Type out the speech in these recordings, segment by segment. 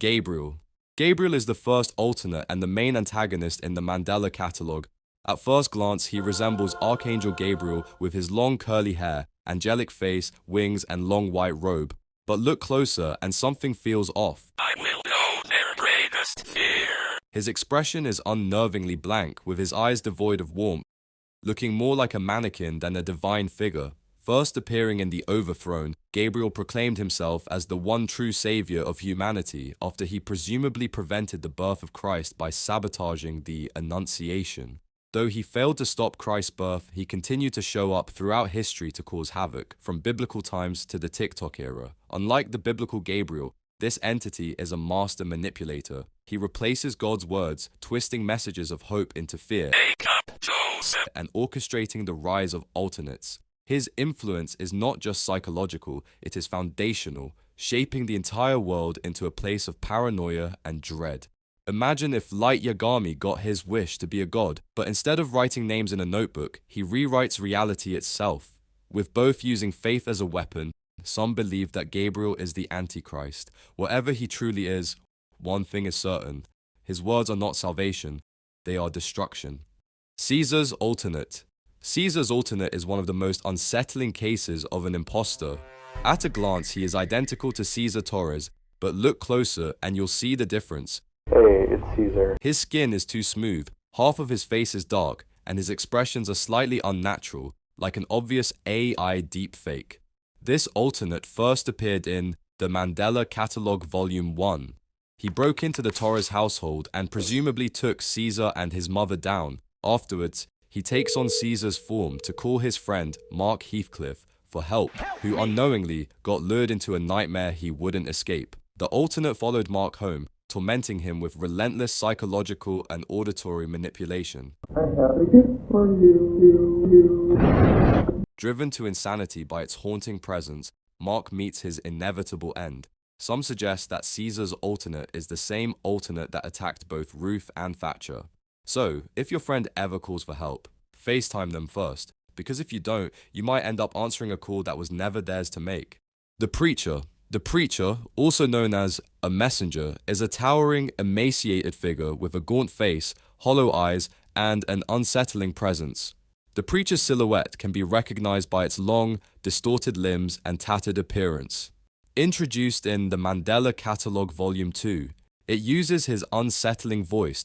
Gabriel. Gabriel is the first alternate and the main antagonist in the Mandela Catalogue. At first glance, he resembles Archangel Gabriel with his long curly hair, angelic face, wings, and long white robe. But look closer and something feels off. I will know their greatest fear. His expression is unnervingly blank, with his eyes devoid of warmth, looking more like a mannequin than a divine figure. First appearing in the Overthrown, Gabriel proclaimed himself as the one true savior of humanity after he presumably prevented the birth of Christ by sabotaging the Annunciation. Though he failed to stop Christ's birth, he continued to show up throughout history to cause havoc, from biblical times to the TikTok era. Unlike the biblical Gabriel, this entity is a master manipulator. He replaces God's words, twisting messages of hope into fear, Wake up, Joseph. and orchestrating the rise of alternates. His influence is not just psychological, it is foundational, shaping the entire world into a place of paranoia and dread. Imagine if Light Yagami got his wish to be a god, but instead of writing names in a notebook, he rewrites reality itself. With both using faith as a weapon, some believe that Gabriel is the Antichrist. Whatever he truly is, one thing is certain: his words are not salvation, they are destruction. Cesar's alternate. Cesar's alternate is one of the most unsettling cases of an imposter. At a glance, he is identical to Cesar Torres, but look closer and you'll see the difference. Hey, it's Cesar. His skin is too smooth, half of his face is dark, and his expressions are slightly unnatural, like an obvious AI deepfake. This alternate first appeared in the Mandela Catalogue Volume 1. He broke into the Torres household and presumably took Cesar and his mother down. Afterwards, he takes on Cesar's form to call his friend Mark Heathcliff for help, who unknowingly got lured into a nightmare he wouldn't escape. The alternate followed Mark home, tormenting him with relentless psychological and auditory manipulation. I have a gift for you. Driven to insanity by its haunting presence, Mark meets his inevitable end. Some suggest that Cesar's alternate is the same alternate that attacked both Ruth and Thatcher. So, if your friend ever calls for help, FaceTime them first, because if you don't, you might end up answering a call that was never theirs to make. The Preacher. The Preacher, also known as a messenger, is a towering, emaciated figure with a gaunt face, hollow eyes, and an unsettling presence. The Preacher's silhouette can be recognized by its long, distorted limbs and tattered appearance. Introduced in the Mandela Catalogue Volume 2, it uses his unsettling voice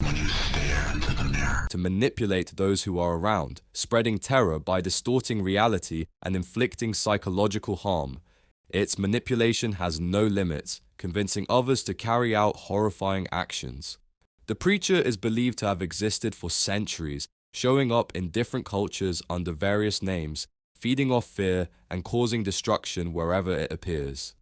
to manipulate those who are around, spreading terror by distorting reality and inflicting psychological harm. Its manipulation has no limits, convincing others to carry out horrifying actions. The Preacher is believed to have existed for centuries, showing up in different cultures under various names, feeding off fear and causing destruction wherever it appears.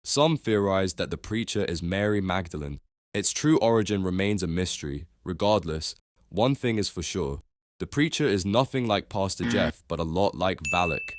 Some theorize that the Preacher is Mary Magdalene. Its true origin remains a mystery. Regardless, one thing is for sure: the Preacher is nothing like Pastor Jeff, but a lot like Valak.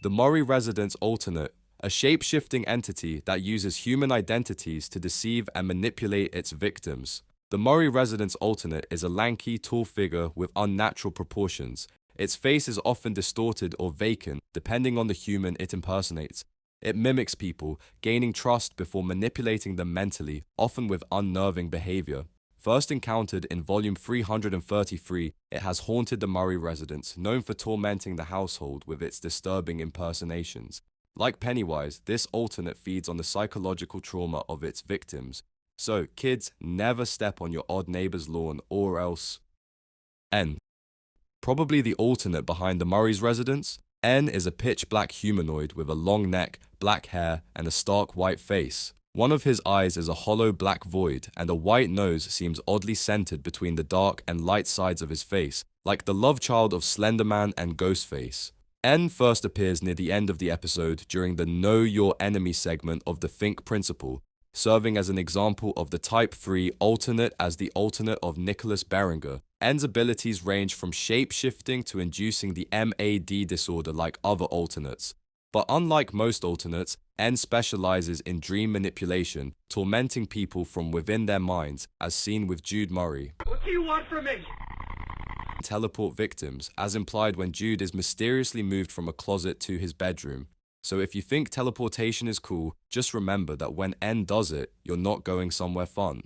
The Murray Residence alternate, a shape-shifting entity that uses human identities to deceive and manipulate its victims. The Murray Residence alternate is a lanky, tall figure with unnatural proportions. Its face is often distorted or vacant, depending on the human it impersonates. It mimics people, gaining trust before manipulating them mentally, often with unnerving behavior. First encountered in volume 333, it has haunted the Murray residence, known for tormenting the household with its disturbing impersonations. Like Pennywise, this alternate feeds on the psychological trauma of its victims. So, kids, never step on your odd neighbor's lawn or else. N. Probably the alternate behind the Murray's residence. N is a pitch-black humanoid with a long neck, black hair, and a stark white face. One of his eyes is a hollow black void, and a white nose seems oddly centered between the dark and light sides of his face, like the love child of Slenderman and Ghostface. N first appears near the end of the episode during the Know Your Enemy segment of the Think Principle, serving as an example of the Type 3 alternate as the alternate of Nicholas Berenger. N's abilities range from shape-shifting to inducing the MAD disorder like other alternates. But unlike most alternates, N specializes in dream manipulation, tormenting people from within their minds, as seen with Jude Murray. What do you want from me? Teleport victims, as implied when Jude is mysteriously moved from a closet to his bedroom. So if you think teleportation is cool, just remember that when N does it, you're not going somewhere fun.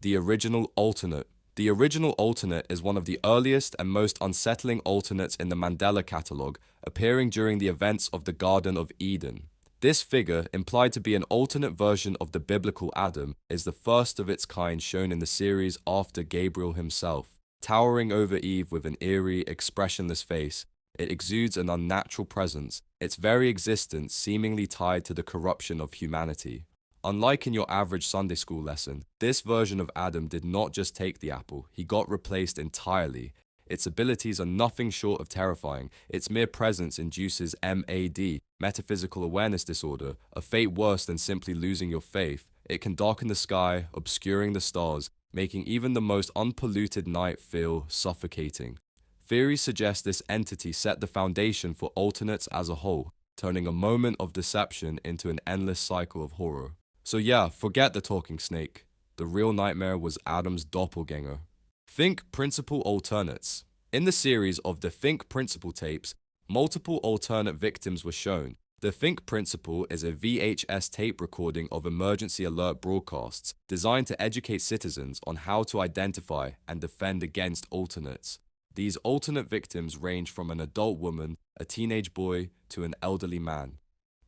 The original alternate. The original alternate is one of the earliest and most unsettling alternates in the Mandela Catalogue, appearing during the events of the Garden of Eden. This figure, implied to be an alternate version of the biblical Adam, is the first of its kind shown in the series after Gabriel himself. Towering over Eve with an eerie, expressionless face, it exudes an unnatural presence, its very existence seemingly tied to the corruption of humanity. Unlike in your average Sunday school lesson, this version of Adam did not just take the apple, he got replaced entirely. Its abilities are nothing short of terrifying. Its mere presence induces MAD, metaphysical awareness disorder, a fate worse than simply losing your faith. It can darken the sky, obscuring the stars, making even the most unpolluted night feel suffocating. Theories suggest this entity set the foundation for alternates as a whole, turning a moment of deception into an endless cycle of horror. So yeah, forget the talking snake. The real nightmare was Adam's doppelganger. Think Principal Alternates. In the series of the Think Principal tapes, multiple alternate victims were shown. The Think Principal is a VHS tape recording of emergency alert broadcasts designed to educate citizens on how to identify and defend against alternates. These alternate victims range from an adult woman, a teenage boy, to an elderly man.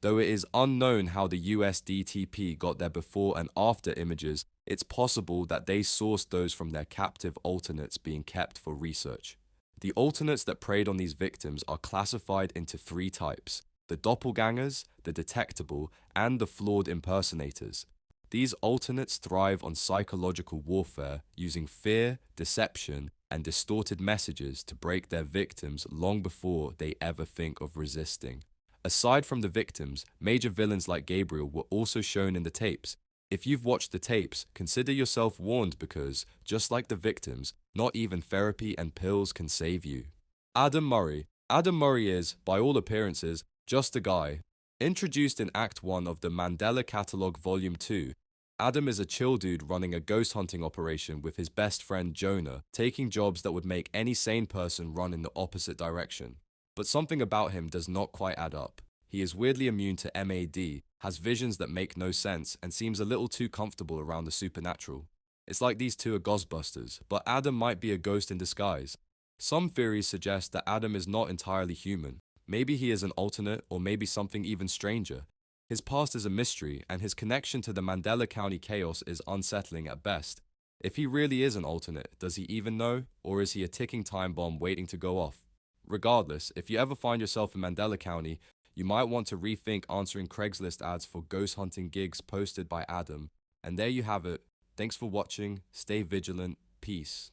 Though it is unknown how the USDTP got their before and after images, it's possible that they sourced those from their captive alternates being kept for research. The alternates that preyed on these victims are classified into three types: the doppelgangers, the detectable, and the flawed impersonators. These alternates thrive on psychological warfare, using fear, deception, and distorted messages to break their victims long before they ever think of resisting. Aside from the victims, major villains like Gabriel were also shown in the tapes. If you've watched the tapes, consider yourself warned because, just like the victims, not even therapy and pills can save you. Adam Murray. Adam Murray is, by all appearances, just a guy. Introduced in Act 1 of the Mandela Catalogue Volume 2, Adam is a chill dude running a ghost hunting operation with his best friend Jonah, taking jobs that would make any sane person run in the opposite direction. But something about him does not quite add up. He is weirdly immune to MAD, has visions that make no sense, and seems a little too comfortable around the supernatural. It's like these two are Ghostbusters, but Adam might be a ghost in disguise. Some theories suggest that Adam is not entirely human. Maybe he is an alternate, or maybe something even stranger. His past is a mystery, and his connection to the Mandela County chaos is unsettling at best. If he really is an alternate, does he even know, or is he a ticking time bomb waiting to go off? Regardless, if you ever find yourself in Mandela County, you might want to rethink answering Craigslist ads for ghost hunting gigs posted by Adam. And there you have it. Thanks for watching. Stay vigilant. Peace.